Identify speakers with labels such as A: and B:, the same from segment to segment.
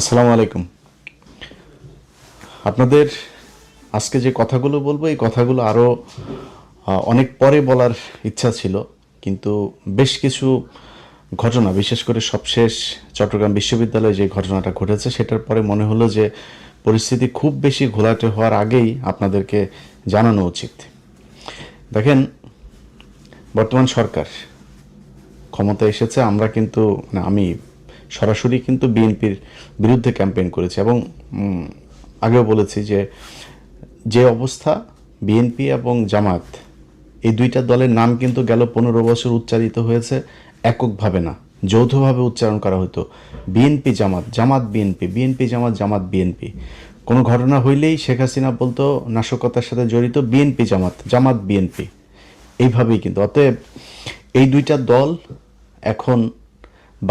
A: আসসালামু আলাইকুম। আপনাদের আজকে যে কথাগুলো বলবো এই কথাগুলো আরও অনেক পরে বলার ইচ্ছা ছিল, কিন্তু বেশ কিছু ঘটনা, বিশেষ করে সবশেষ চট্টগ্রাম বিশ্ববিদ্যালয়ে যে ঘটনাটা ঘটেছে সেটার পরে মনে হলো যে পরিস্থিতি খুব বেশি ঘোলাটে হওয়ার আগেই আপনাদেরকে জানানো উচিত। দেখেন, বর্তমান সরকার ক্ষমতায় এসেছে, আমরা কিন্তু আমি সরাসরি কিন্তু বিএনপির বিরুদ্ধে ক্যাম্পেইন করেছি এবং আগেও বলেছি যে যে অবস্থা, বিএনপি এবং জামাত এই দুইটা দলের নাম কিন্তু গেল 15 বছর উচ্চারিত হয়েছে এককভাবে না, যৌথভাবে উচ্চারণ করা হতো। বিএনপি জামাত, জামাত বিএনপি, বিএনপি জামাত, জামাত বিএনপি। কোনো ঘটনা হইলেই শেখ হাসিনা বলতো নাশকতার সাথে জড়িত বিএনপি জামাত, জামাত বিএনপি, এইভাবেই কিন্তু। অতএব এই দুইটা দল এখন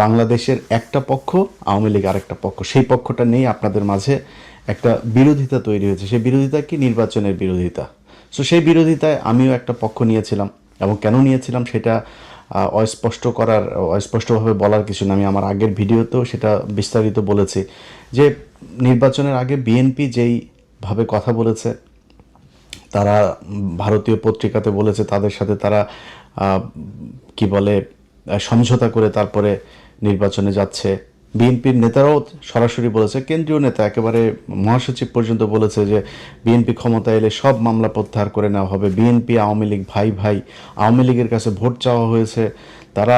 A: বাংলাদেশের একটা পক্ষ, আওয়ামী লীগ আরেকটা পক্ষ। সেই পক্ষটা নেই, আপনাদের মাঝে একটা বিরোধিতা তৈরি হয়েছে। সেই বিরোধিতা কি? নির্বাচনের বিরোধিতা। সো সেই বিরোধিতায় আমিও একটা পক্ষ নিয়েছিলাম, এবং কেন নিয়েছিলাম সেটা অস্পষ্টভাবে বলার কিছু না। আমি আমার আগের ভিডিওতেও সেটা বিস্তারিত বলেছি যে নির্বাচনের আগে বিএনপি যেইভাবে কথা বলেছে, তারা ভারতীয় পত্রিকাতে বলেছে তাদের সাথে তারা কি বলে সমঝোতা করে তারপরে নির্বাচনে যাচ্ছে। বিএনপির নেতারাও সরাসরি বলেছে, কেন্দ্রীয় নেতা একেবারে মহাসচিব পর্যন্ত বলেছে যে বিএনপি ক্ষমতা এলে সব মামলা প্রত্যাহার করে নেওয়া হবে। বিএনপি আওয়ামী লীগ ভাই ভাই, আওয়ামী লীগের কাছে ভোট চাওয়া হয়েছে, তারা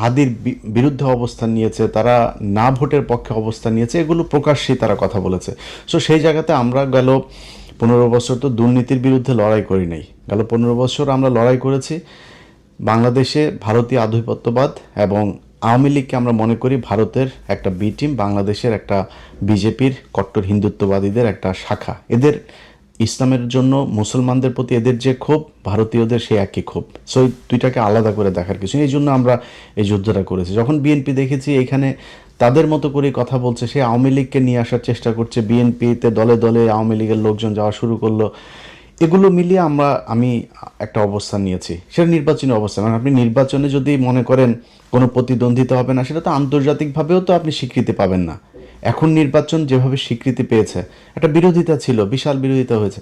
A: হাদির বিরুদ্ধে অবস্থান নিয়েছে, তারা না ভোটের পক্ষে অবস্থান নিয়েছে, এগুলো প্রকাশ্যেই তারা কথা বলেছে। সো সেই জায়গাতে আমরা গেল 15 বছর তো দুর্নীতির বিরুদ্ধে লড়াই করি নাই, গেল 15 বছর আমরা লড়াই করেছি বাংলাদেশে ভারতীয় আধিপত্যবাদ এবং আওয়ামী লীগকে আমরা মনে করি ভারতের একটা বি টিম, বাংলাদেশের একটা বিজেপির কট্টর হিন্দুত্ববাদীদের একটা শাখা। এদের ইসলামের জন্য মুসলমানদের প্রতি এদের যে ক্ষোভ, ভারতীয়দের সেই একই ক্ষোভ। সো এই দুইটাকে আলাদা করে দেখার কিছু, এই জন্য আমরা এই যুদ্ধটা করেছি। যখন বিএনপি দেখেছি এখানে তাদের মতো করে কথা বলছে, সে আওয়ামী লীগকে নিয়ে আসার চেষ্টা করছে, বিএনপিতে দলে দলে আওয়ামী লীগের লোকজন যাওয়া শুরু করলো, এগুলো মিলিয়ে আমি একটা অবস্থান নিয়েছি। সেটা নির্বাচনী অবস্থান। মানে আপনি নির্বাচনে যদি মনে করেন কোনো প্রতিদ্বন্দ্বিতা হবে না, সেটা তো আন্তর্জাতিকভাবেও তো আপনি স্বীকৃতি পাবেন না। এখন নির্বাচন যেভাবে স্বীকৃতি পেয়েছে, একটা বিরোধিতা ছিল, বিশাল বিরোধিতা হয়েছে,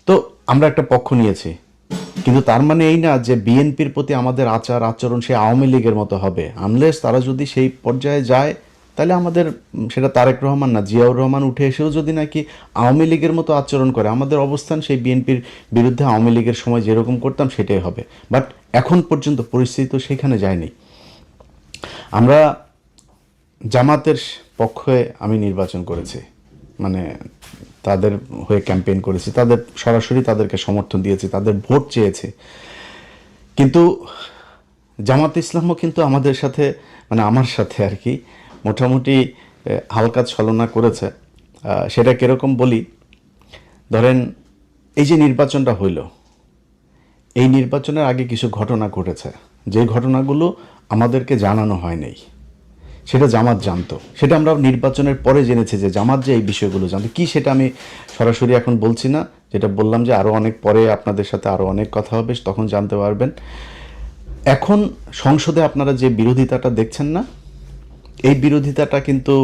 A: তো আমরা একটা পক্ষ নিয়েছি। কিন্তু তার মানে এই না যে বিএনপির প্রতি আমাদের আচার আচরণ সে আওয়ামী লীগের মতো হবে। আনলেস তারা যদি সেই পর্যায়ে যায়, তাহলে আমাদের সেটা তারেক রহমান না, জিয়াউর রহমান উঠে এসেও যদি নাকি আওয়ামী লীগের মতো আচরণ করে, আমাদের অবস্থান সেই বিএনপির বিরুদ্ধে আওয়ামী লীগের সময় যেরকম করতাম সেটাই হবে। বাট এখন পর্যন্ত পরিস্থিতি তো সেখানে যায়নি। আমরা জামাতের পক্ষে আমি নির্বাচন করেছি, মানে তাদের হয়ে ক্যাম্পেইন করেছি, তাদের সরাসরি তাদেরকে সমর্থন দিয়েছি, তাদের ভোট চেয়েছি। কিন্তু জামাত ইসলামও কিন্তু আমাদের সাথে, মানে আমার সাথে আর কি, মোটামুটি হালকা ছলনা করেছে। সেটা কীরকম বলি, ধরেন এই যে নির্বাচনটা হইল, এই নির্বাচনের আগে কিছু ঘটনা ঘটেছে, যে ঘটনাগুলো আমাদেরকে জানানো হয় নাই, সেটা জামাত জানতো। সেটা আমরা নির্বাচনের পরে জেনেছি যে জামাত যে এই বিষয়গুলো জানতো। কি সেটা আমি সরাসরি এখন বলছি না, যেটা বললাম যে আরও অনেক পরে আপনাদের সাথে আরও অনেক কথা হবে, তখন জানতে পারবেন। এখন সংসদে আপনারা যে বিরোধিতাটা দেখছেন না, এই বিরোধিতাটা কিন্তু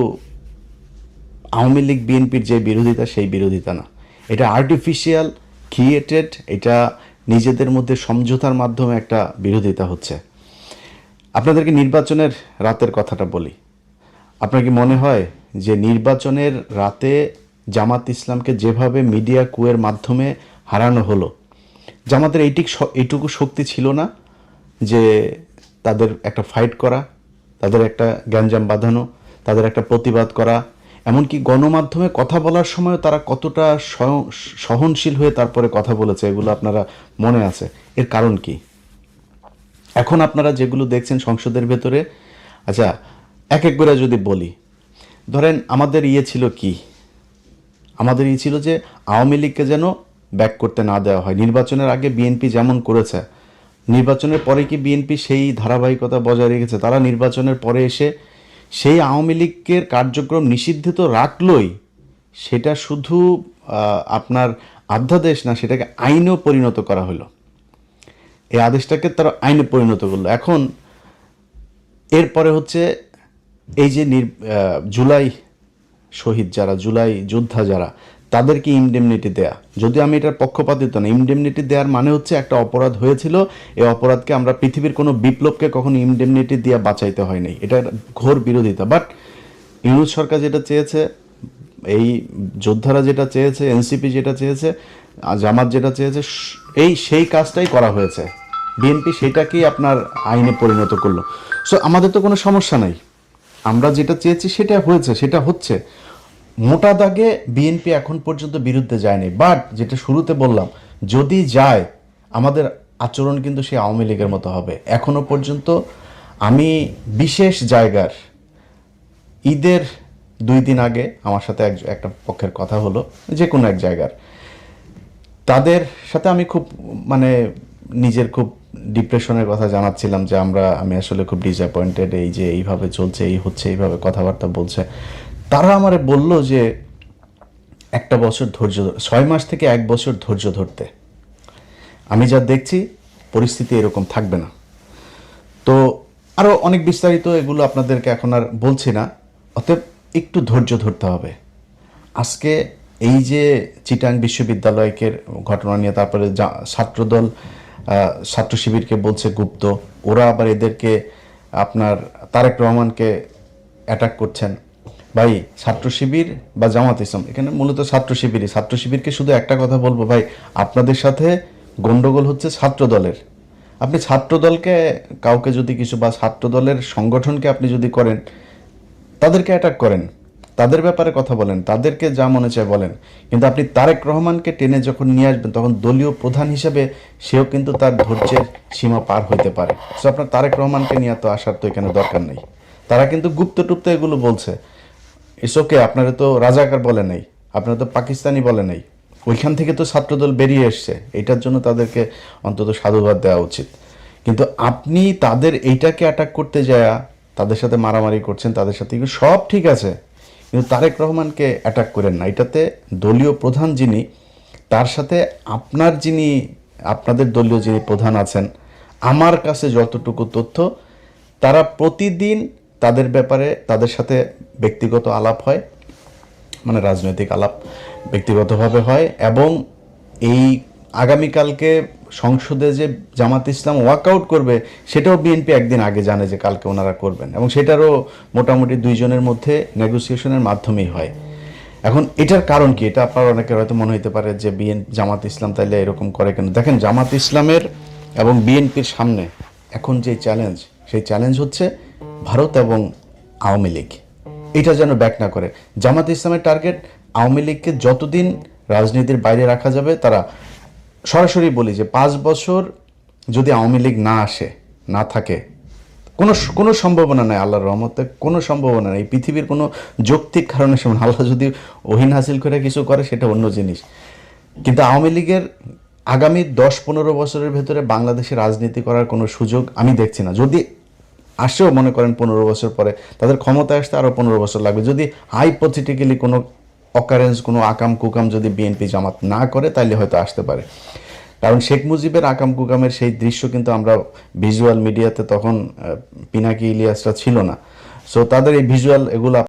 A: আওয়ামী লীগ বিএনপির যে বিরোধিতা সেই বিরোধিতা না, এটা আর্টিফিশিয়াল ক্রিয়েটেড, এটা নিজেদের মধ্যে সমঝোতার মাধ্যমে একটা বিরোধিতা হচ্ছে। আপনাদেরকে নির্বাচনের রাতের কথাটা বলি। আপনার কি মনে হয় যে নির্বাচনের রাতে জামাত ইসলামকে যেভাবে মিডিয়া কুয়ের মাধ্যমে হারানো হলো, জামাতের এইটুকু শক্তি ছিল না যে তাদের একটা ফাইট করা, তাদের একটা গ্যাঞ্জাম বাঁধানো, তাদের একটা প্রতিবাদ করা, এমনকি গণমাধ্যমে কথা বলার সময়ও তারা কতটা সহনশীল হয়ে তারপরে কথা বলেছে, এগুলো আপনারা মনে আছে। এর কারণ কি? এখন আপনারা যেগুলো দেখছেন সংসদের ভেতরে, আচ্ছা এক এক করে যদি বলি, ধরেন আমাদের ছিল কি, আমাদের ছিল যে আওয়ামী লীগকে যেন ব্যাক করতে না দেওয়া হয়। নির্বাচনের আগে বিএনপি যেমন করেছে, নির্বাচনের পরে কি বিএনপি সেই ধারাবাহিকতা বজায় রেখেছে? তারা নির্বাচনের পরে এসে সেই আওয়ামী লীগের কার্যক্রম নিষিদ্ধ তো রাখলই, সেটা শুধু আপনার অধ্যাদেশ না, সেটাকে আইনেও পরিণত করা হলো। এই আদেশটাকে তারা আইনে পরিণত করলো। এখন এরপরে হচ্ছে এই যে জুলাই শহীদ যারা, জুলাই যোদ্ধা যারা, তাদেরকে ইনডেমনিটি দেয়া। যদিও আমি এটার পক্ষপাতিত্ব না, ইনডেমনিটি দেওয়ার মানে হচ্ছে একটা অপরাধ হয়েছিল, এই অপরাধকে আমরা পৃথিবীর কোনো বিপ্লবকে কখনো ইনডেমনিটি দিয়ে বাঁচাইতে হয় নাই, এটা ঘোর বিরোধিতা। বাট ইউনূস সরকার যেটা চেয়েছে, এই যোদ্ধারা যেটা চেয়েছে, এনসিপি যেটা চেয়েছে, জামাত যেটা চেয়েছে, সেই কাজটাই করা হয়েছে। বিএনপি সেটাকেই আপনার আইনে পরিণত করলো। সো আমাদের তো কোনো সমস্যা নাই, আমরা যেটা চেয়েছি সেটা হয়েছে, সেটা হচ্ছে। মোটা দাগে বিএনপি এখন পর্যন্ত বিরুদ্ধে যায়নি, বাট যেটা শুরুতে বললাম, যদি যায় আমাদের আচরণ কিন্তু সেই আওয়ামী লীগের মতো হবে। এখনো পর্যন্ত আমি বিশেষ জায়গার ঈদের 2 দিন আগে আমার সাথে একটা পক্ষের কথা হলো, যে কোনো এক জায়গার, তাদের সাথে আমি খুব মানে নিজের খুব ডিপ্রেশনের কথা জানাচ্ছিলাম যে আমি আসলে খুব ডিসঅ্যাপয়েন্টেড, এই যে এইভাবে চলছে, এই হচ্ছে, এইভাবে কথাবার্তা বলছে। তারা আমারে বলল যে 1 বছর ধৈর্য, 6 মাস থেকে 1 বছর ধৈর্য ধরতে। আমি যা দেখছি পরিস্থিতি এরকম থাকবে না। তো আরও অনেক বিস্তারিত এগুলো আপনাদেরকে এখন আর বলছি না, অতএব একটু ধৈর্য ধরতে হবে। আজকে এই যে চিটাং বিশ্ববিদ্যালয়কের ঘটনা নিয়ে, তারপরে ছাত্রদল ছাত্র শিবিরকে বলছে গুপ্ত, ওরা আবার এদেরকে আপনার তারেক রহমানকে অ্যাটাক করছেন। ভাই, ছাত্র শিবির বা জামাত ইসলাম, এখানে মূলত ছাত্র শিবিরই, ছাত্র শিবিরকে শুধু একটা কথা বলবো, ভাই আপনাদের সাথে গন্ডগোল হচ্ছে ছাত্র দলের। আপনি ছাত্র দলকে কাউকে যদি কিছু, বা ছাত্র দলের সংগঠনকে আপনি যদি করেন, তাদেরকে অ্যাটাক করেন, তাদের ব্যাপারে কথা বলেন, তাদেরকে যা মনে চায় বলেন, কিন্তু আপনি তারেক রহমানকে টেনে যখন নিয়ে আসবেন, তখন দলীয় প্রধান হিসেবে সেও কিন্তু তার ধৈর্যের সীমা পার হইতে পারে। সো আপনার তারেক রহমানকে নিয়ে তো আসার তো এখানে দরকার নেই। তারা কিন্তু গুপ্ত টুপ্ত এগুলো বলছে, ইটস ওকে, আপনারা তো রাজাকার বলে নাই, আপনারা তো পাকিস্তানি বলে নাই, ওইখান থেকে তো ছাত্রদল বেরিয়ে এসছে, এটার জন্য তাদেরকে অন্তত সাধুবাদ দেওয়া উচিত। কিন্তু আপনি তাদের এইটাকে অ্যাটাক করতে যায় তাদের সাথে মারামারি করছেন, তাদের সাথে সব ঠিক আছে, কিন্তু তারেক রহমানকে অ্যাটাক করেন না। এটাতে দলীয় প্রধান যিনি, তার সাথে আপনাদের দলীয় যিনি প্রধান আছেন, আমার কাছে যতটুকু তথ্য, তারা প্রতিদিন তাদের ব্যাপারে তাদের সাথে ব্যক্তিগত আলাপ হয়, মানে রাজনৈতিক আলাপ ব্যক্তিগতভাবে হয়। এবং এই আগামীকালকে সংসদে যে জামাত ইসলাম ওয়াকআউট করবে, সেটাও বিএনপি একদিন আগে জানে যে কালকে ওনারা করবেন, এবং সেটারও মোটামুটি 2 জনের মধ্যে নেগোসিয়েশনের মাধ্যমেই হয়। এখন এটার কারণ কি, এটা আপনার অনেকের হয়তো মনে হতে পারে যে জামাত ইসলাম তাইলে এরকম করে কেন। দেখেন, জামাত ইসলামের এবং বিএনপির সামনে এখন যে চ্যালেঞ্জ, সেই চ্যালেঞ্জ হচ্ছে ভারত এবং আওয়ামী লীগ। এটা যেন ব্যাক না করে। জামাত ইসলামের টার্গেট আওয়ামী লীগকে যতদিন রাজনীতির বাইরে রাখা যাবে, তারা সরাসরি বলি যে 5 বছর যদি আওয়ামী লীগ না আসে, না থাকে, কোনো সম্ভাবনা নেই, আল্লাহর রহমতে কোনো সম্ভাবনা নেই, পৃথিবীর কোনো যৌক্তিক কারণে সমান। আল্লাহ যদি ওহিন হাসিল করে কিছু করে সেটা অন্য জিনিস, কিন্তু আওয়ামী লীগের আগামী 10-15 বছরের ভেতরে বাংলাদেশে রাজনীতি করার কোনো সুযোগ আমি দেখছি না। যদি আসেও মনে করেন 15 বছর পরে, তাদের ক্ষমতায় আসতে আরও 15 বছর লাগবে। যদি হাইপোথেটিক্যালি কোনো অকারেন্স, কোনো আকাম কুকাম যদি বিএনপি জামাত না করে, তাইলে হয়তো আসতে পারে। কারণ শেখ মুজিবের আকাম কুকামের সেই দৃশ্য কিন্তু আমরা ভিজুয়াল মিডিয়াতে, তখন পিনাকি ইলিয়াসরা ছিল না, সো তাদের এই ভিজুয়াল এগুলো